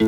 Я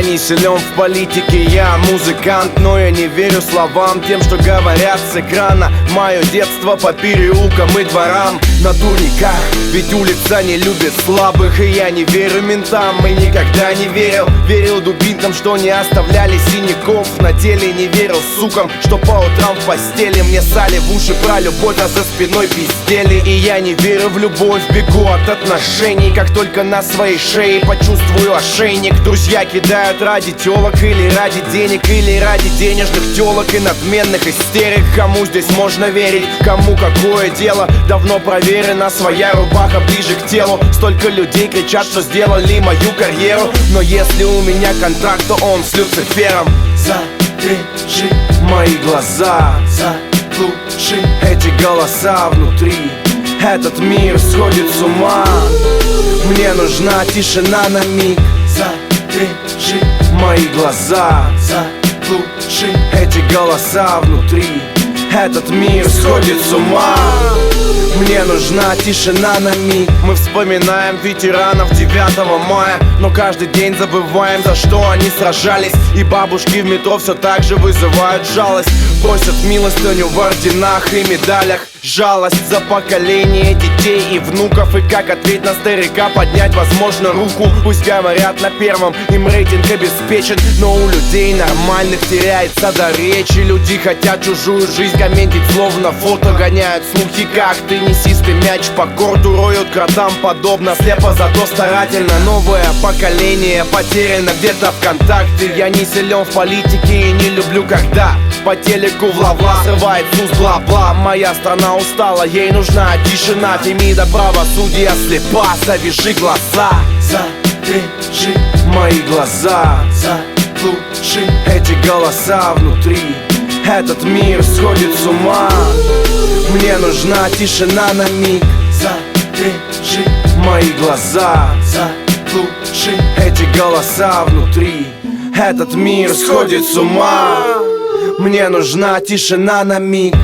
не силен в политике, я музыкант, но я не верю словам тем, что говорят с экрана. Мое детство по переулкам и дворам на турниках, ведь улица не любит слабых. И я не верю ментам, и никогда не верил. Верил дубинкам, что не оставляли синяков на теле. Не верил сукам, что по утрам в постели мне сали в уши про любовь, а за спиной пиздели. И я не верю в любовь, бегу от отношений. Как только на своей шее почувствую ошейник, друзья кидают ради телок или ради денег, или ради денежных телок и надменных истерик. Кому здесь можно верить, кому какое дело? Давно проверена своя рубаха ближе к телу. Столько людей кричат, что сделали мою карьеру, но если у меня контракт, то он с Люцифером. Затрежи мои глаза, заглуши эти голоса внутри. Этот мир сходит с ума. Мне нужна тишина на миг. Затрежи мои глаза, заглуши эти голоса внутри. Этот мир сходит с ума. Мне нужна тишина на миг. Мы вспоминаем ветеранов 9 мая, но каждый день забываем, за что они сражались. И бабушки в метро все так же вызывают жалость. Просят милостыню в орденах и медалях. Жалость за поколение детей и внуков. И как ответить на старика, поднять возможно руку. Пусть говорят на первом, им рейтинг обеспечен, но у людей нормальных теряется до речи. Люди хотят чужую жизнь комментить, словно фото гоняют слухи. Как ты несистый мяч по корту, роют кротам подобно. Слепо, зато старательно. Новое поколение потеряно где-то ВКонтакте. Я не силен в политике и не люблю, когда по телеку вла-вла срывает sus бла-бла. Моя страна устала, ей нужна тишина. Фемида правосудия слепа, завяжи глаза. Затрежи мои глаза, заглуши эти голоса внутри. Этот мир сходит с ума. Мне нужна тишина на миг. Затрежи мои глаза, заглуши эти голоса внутри. Этот мир сходит с ума. Мне нужна тишина на миг.